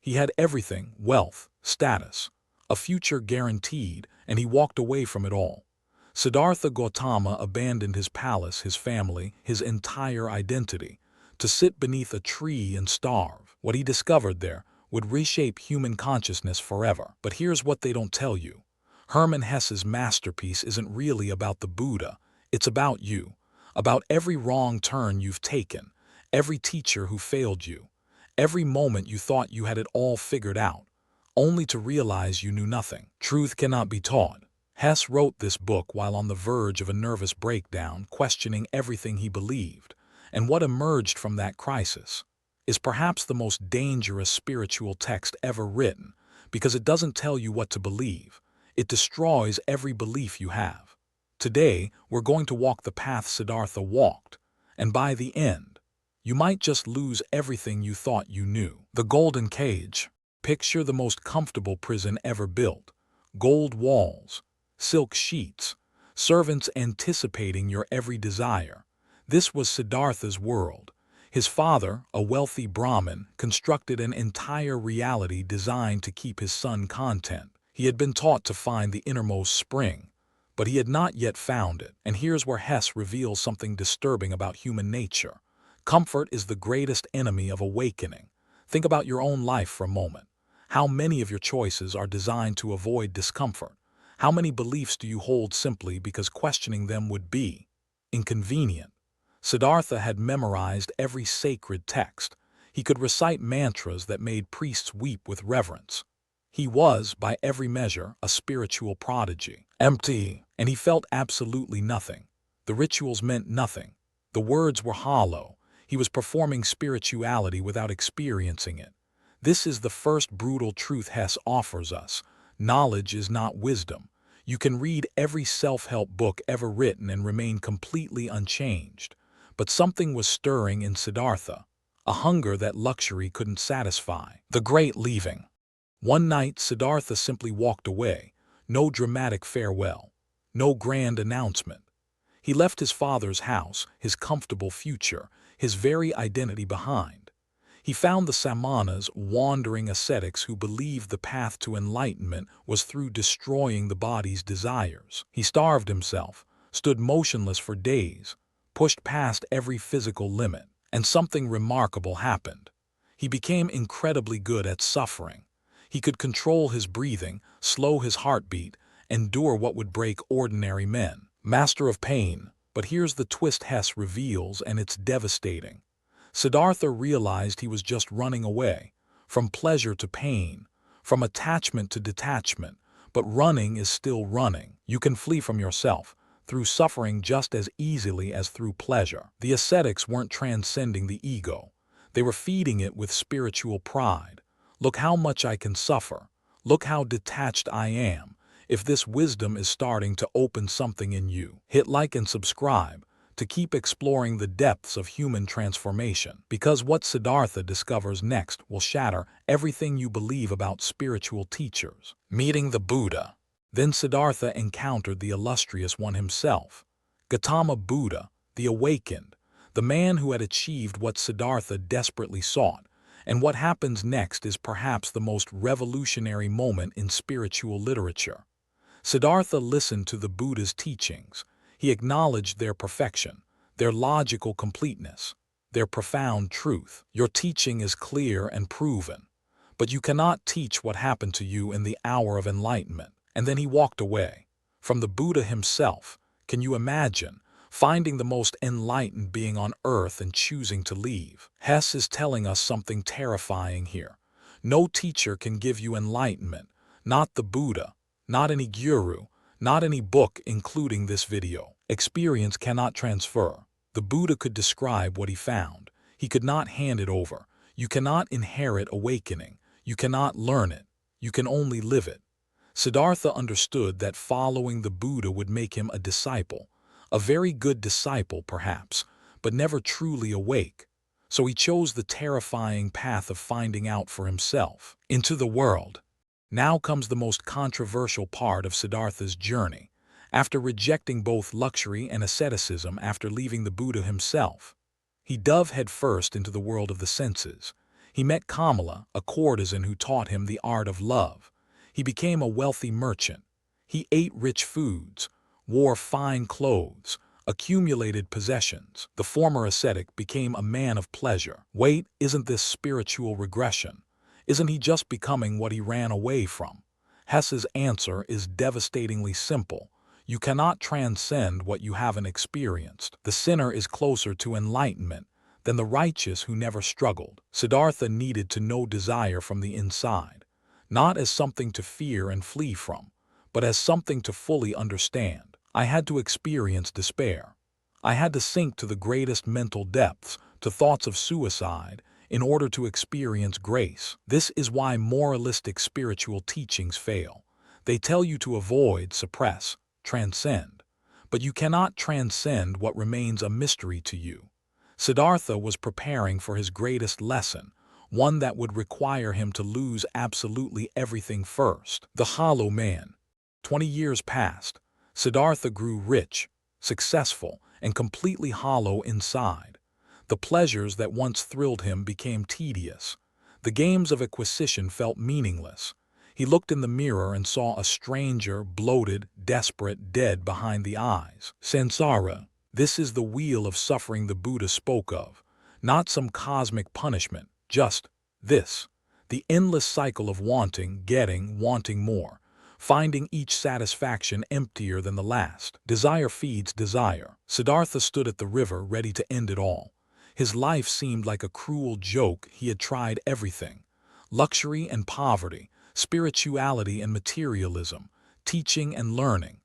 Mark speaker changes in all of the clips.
Speaker 1: He had everything: wealth, status, a future guaranteed, and he walked away from it all. Siddhartha Gautama abandoned his palace, his family, his entire identity, to sit beneath a tree and starve. What he discovered there would reshape human consciousness forever. But here's what they don't tell you. Hermann Hesse's masterpiece isn't really about the Buddha. It's about you, about every wrong turn you've taken, every teacher who failed you, every moment you thought you had it all figured out, only to realize you knew nothing. Truth cannot be taught. Hesse wrote this book while on the verge of a nervous breakdown, questioning everything he believed, and what emerged from that crisis is perhaps the most dangerous spiritual text ever written, because it doesn't tell you what to believe. It destroys every belief you have. Today, we're going to walk the path Siddhartha walked, and by the end, you might just lose everything you thought you knew. The golden cage. Picture the most comfortable prison ever built. Gold walls, silk sheets, servants anticipating your every desire. This was Siddhartha's world. His father, a wealthy Brahmin, constructed an entire reality designed to keep his son content. He had been taught to find the innermost spring, but he had not yet found it. And here's where Hesse reveals something disturbing about human nature. Comfort is the greatest enemy of awakening. Think about your own life for a moment. How many of your choices are designed to avoid discomfort? How many beliefs do you hold simply because questioning them would be inconvenient? Siddhartha had memorized every sacred text. He could recite mantras that made priests weep with reverence. He was, by every measure, a spiritual prodigy. Empty, and he felt absolutely nothing. The rituals meant nothing. The words were hollow. He was performing spirituality without experiencing it. This is the first brutal truth Hesse offers us. Knowledge is not wisdom. You can read every self-help book ever written and remain completely unchanged. But something was stirring in Siddhartha, a hunger that luxury couldn't satisfy. The great leaving. One night, Siddhartha simply walked away. No dramatic farewell, no grand announcement. He left his father's house, his comfortable future, his very identity behind. He found the samanas, wandering ascetics who believed the path to enlightenment was through destroying the body's desires. He starved himself, stood motionless for days, pushed past every physical limit, and something remarkable happened. He became incredibly good at suffering. He could control his breathing, slow his heartbeat, endure what would break ordinary men. Master of pain. But here's the twist Hesse reveals, and it's devastating. Siddhartha realized he was just running away, from pleasure to pain, from attachment to detachment, but running is still running. You can flee from yourself, through suffering just as easily as through pleasure. The ascetics weren't transcending the ego. They were feeding it with spiritual pride. Look how much I can suffer. Look how detached I am. If this wisdom is starting to open something in you, hit like and subscribe to keep exploring the depths of human transformation. Because what Siddhartha discovers next will shatter everything you believe about spiritual teachers. Meeting the Buddha. Then Siddhartha encountered the illustrious one himself, Gautama Buddha, the awakened, the man who had achieved what Siddhartha desperately sought. And what happens next is perhaps the most revolutionary moment in spiritual literature. Siddhartha listened to the Buddha's teachings. He acknowledged their perfection, their logical completeness, their profound truth. Your teaching is clear and proven, but you cannot teach what happened to you in the hour of enlightenment. And then he walked away. From the Buddha himself, can you imagine finding the most enlightened being on earth and choosing to leave? Hesse is telling us something terrifying here. No teacher can give you enlightenment, not the Buddha, not any guru, not any book including this video. Experience cannot transfer. The Buddha could describe what he found. He could not hand it over. You cannot inherit awakening. You cannot learn it. You can only live it. Siddhartha understood that following the Buddha would make him a disciple, a very good disciple perhaps, but never truly awake. So he chose the terrifying path of finding out for himself. Into the world. Now comes the most controversial part of Siddhartha's journey. After rejecting both luxury and asceticism after leaving the Buddha himself, he dove headfirst into the world of the senses. He met Kamala, a courtesan who taught him the art of love. He became a wealthy merchant. He ate rich foods, wore fine clothes, accumulated possessions. The former ascetic became a man of pleasure. Wait, isn't this spiritual regression? Isn't he just becoming what he ran away from? Hesse's answer is devastatingly simple. You cannot transcend what you haven't experienced. The sinner is closer to enlightenment than the righteous who never struggled. Siddhartha needed to know desire from the inside, not as something to fear and flee from, but as something to fully understand. I had to experience despair. I had to sink to the greatest mental depths, to thoughts of suicide, in order to experience grace. This is why moralistic spiritual teachings fail. They tell you to avoid, suppress, transcend. But you cannot transcend what remains a mystery to you. Siddhartha was preparing for his greatest lesson, one that would require him to lose absolutely everything first. The hollow man. 20 years passed. Siddhartha grew rich, successful, and completely hollow inside. The pleasures that once thrilled him became tedious. The games of acquisition felt meaningless. He looked in the mirror and saw a stranger, bloated, desperate, dead behind the eyes. Samsara. This is the wheel of suffering the Buddha spoke of, not some cosmic punishment, just this, the endless cycle of wanting, getting, wanting more, finding each satisfaction emptier than the last. Desire feeds desire. Siddhartha stood at the river ready to end it all. His life seemed like a cruel joke. He had tried everything: luxury and poverty, spirituality and materialism, teaching and learning.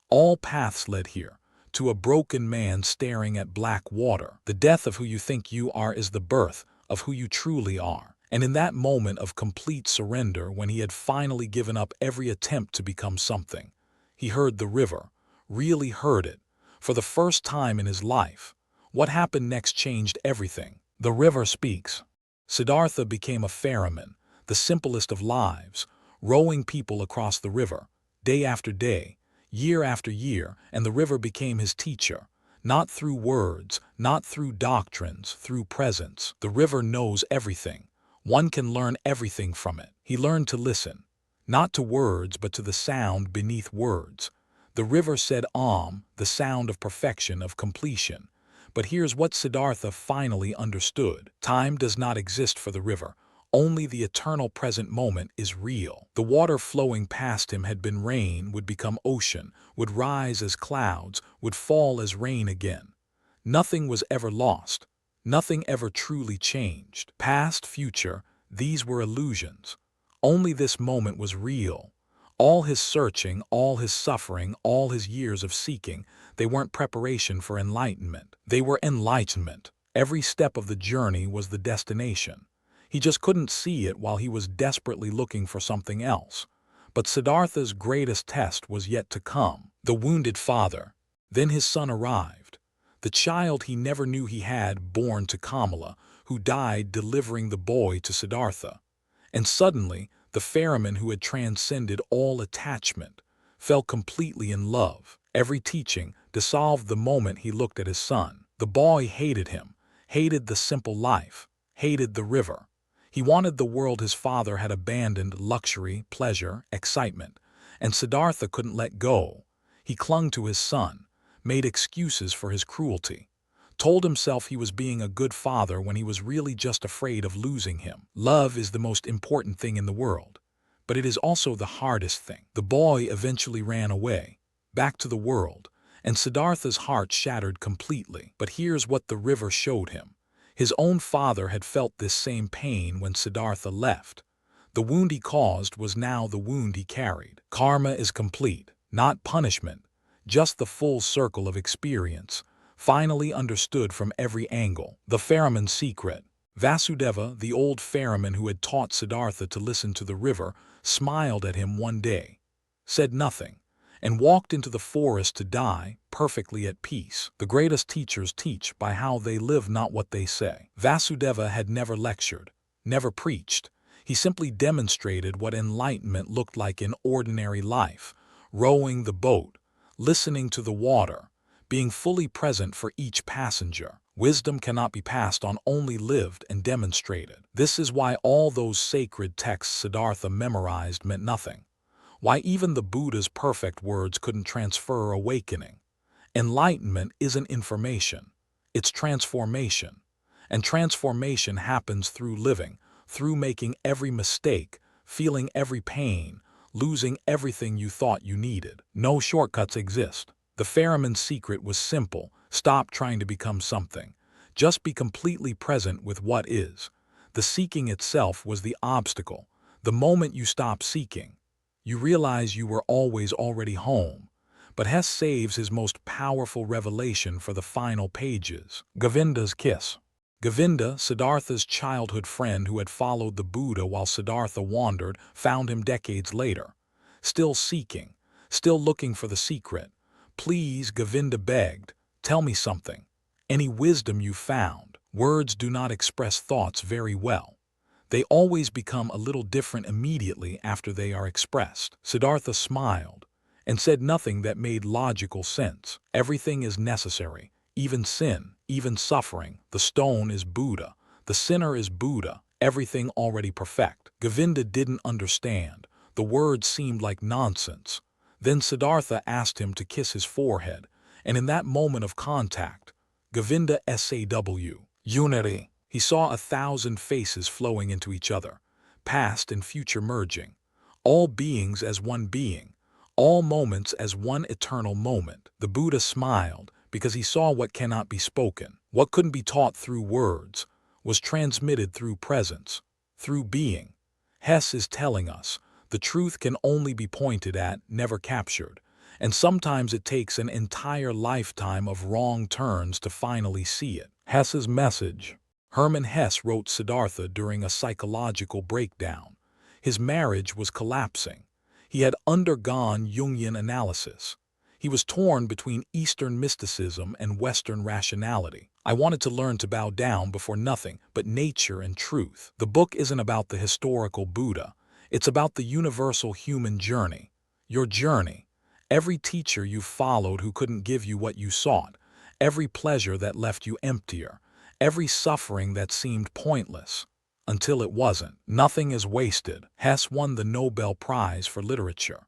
Speaker 1: All paths led here, to a broken man staring at black water. The death of who you think you are is the birth of who you truly are. And in that moment of complete surrender, when he had finally given up every attempt to become something, he heard the river, really heard it, for the first time in his life. What happened next changed everything. The river speaks. Siddhartha became a ferryman, the simplest of lives, rowing people across the river, day after day, year after year, and the river became his teacher, not through words, not through doctrines, through presence. The river knows everything. One can learn everything from it. He learned to listen, not to words but to the sound beneath words. The river said the sound of perfection, of completion. But here's what Siddhartha finally understood. Time does not exist for the river. Only the eternal present moment is real. The water flowing past him had been rain, would become ocean, would rise as clouds, would fall as rain again. Nothing was ever lost. Nothing ever truly changed. Past, future, these were illusions. Only this moment was real. All his searching, all his suffering, all his years of seeking, they weren't preparation for enlightenment. They were enlightenment. Every step of the journey was the destination. He just couldn't see it while he was desperately looking for something else. But Siddhartha's greatest test was yet to come. The wounded father. Then his son arrived. The child he never knew he had, born to Kamala, who died delivering the boy to Siddhartha. And suddenly, the ferryman who had transcended all attachment fell completely in love. Every teaching dissolved the moment he looked at his son. The boy hated him, hated the simple life, hated the river. He wanted the world his father had abandoned: luxury, pleasure, excitement. And Siddhartha couldn't let go. He clung to his son, made excuses for his cruelty, told himself he was being a good father when he was really just afraid of losing him. Love is the most important thing in the world, but it is also the hardest thing. The boy eventually ran away, back to the world, and Siddhartha's heart shattered completely. But here's what the river showed him. His own father had felt this same pain when Siddhartha left. The wound he caused was now the wound he carried. Karma is complete, not punishment, just the full circle of experience, finally understood from every angle. The ferryman's secret. Vasudeva, the old ferryman who had taught Siddhartha to listen to the river, smiled at him one day, said nothing, and walked into the forest to die, perfectly at peace. The greatest teachers teach by how they live, not what they say. Vasudeva had never lectured, never preached. He simply demonstrated what enlightenment looked like in ordinary life, rowing the boat, listening to the water, being fully present for each passenger. Wisdom cannot be passed on, only lived and demonstrated. This is why all those sacred texts Siddhartha memorized meant nothing. Why even the Buddha's perfect words couldn't transfer awakening. Enlightenment isn't information, it's transformation. And transformation happens through living, through making every mistake, feeling every pain, losing everything you thought you needed. No shortcuts exist. The ferryman's secret was simple: stop trying to become something. Just be completely present with what is. The seeking itself was the obstacle. The moment you stop seeking, you realize you were always already home. But Hesse saves his most powerful revelation for the final pages. Govinda's kiss. Govinda, Siddhartha's childhood friend who had followed the Buddha while Siddhartha wandered, found him decades later. Still seeking, still looking for the secret. "Please," Govinda begged, "tell me something. Any wisdom you found." Words do not express thoughts very well. They always become a little different immediately after they are expressed. Siddhartha smiled and said nothing that made logical sense. Everything is necessary, even sin, even suffering. The stone is Buddha, the sinner is Buddha, everything already perfect. Govinda didn't understand. The words seemed like nonsense. Then Siddhartha asked him to kiss his forehead, and in that moment of contact, Govinda SAW, unity. He saw 1,000 faces flowing into each other, past and future merging, all beings as one being, all moments as one eternal moment. The Buddha smiled because he saw what cannot be spoken, what couldn't be taught through words, was transmitted through presence, through being. Hesse is telling us the truth can only be pointed at, never captured, and sometimes it takes an entire lifetime of wrong turns to finally see it. Hesse's message. Hermann Hesse wrote Siddhartha during a psychological breakdown. His marriage was collapsing. He had undergone Jungian analysis. He was torn between Eastern mysticism and Western rationality. "I wanted to learn to bow down before nothing but nature and truth." The book isn't about the historical Buddha. It's about the universal human journey. Your journey. Every teacher you followed who couldn't give you what you sought. Every pleasure that left you emptier. Every suffering that seemed pointless. Until it wasn't. Nothing is wasted. Hesse won the Nobel Prize for Literature.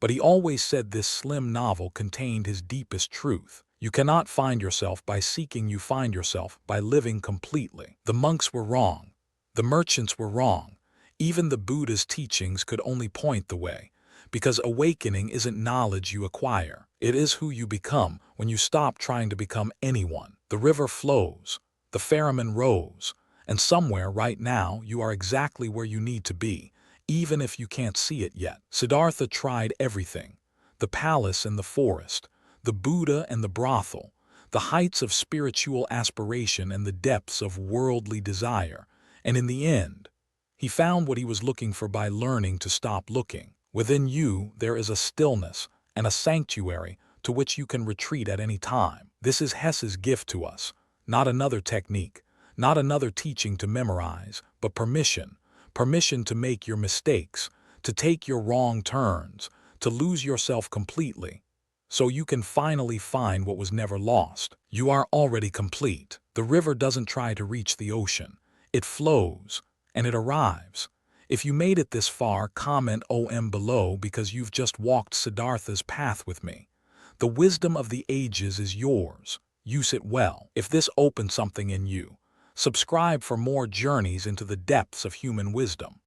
Speaker 1: But he always said this slim novel contained his deepest truth. You cannot find yourself by seeking, you find yourself by living completely. The monks were wrong. The merchants were wrong. Even the Buddha's teachings could only point the way. Because awakening isn't knowledge you acquire. It is who you become when you stop trying to become anyone. The river flows. The ferryman rows. And somewhere right now you are exactly where you need to be, even if you can't see it yet. Siddhartha tried everything. The palace and the forest. The Buddha and the brothel. The heights of spiritual aspiration and the depths of worldly desire. And in the end, he found what he was looking for by learning to stop looking. Within you, there is a stillness and a sanctuary to which you can retreat at any time. This is Hesse's gift to us, not another technique, not another teaching to memorize, but permission. Permission to make your mistakes, to take your wrong turns, to lose yourself completely, so you can finally find what was never lost. You are already complete. The river doesn't try to reach the ocean. It flows, and it arrives. If you made it this far, comment OM below because you've just walked Siddhartha's path with me. The wisdom of the ages is yours. Use it well. If this opened something in you, subscribe for more journeys into the depths of human wisdom.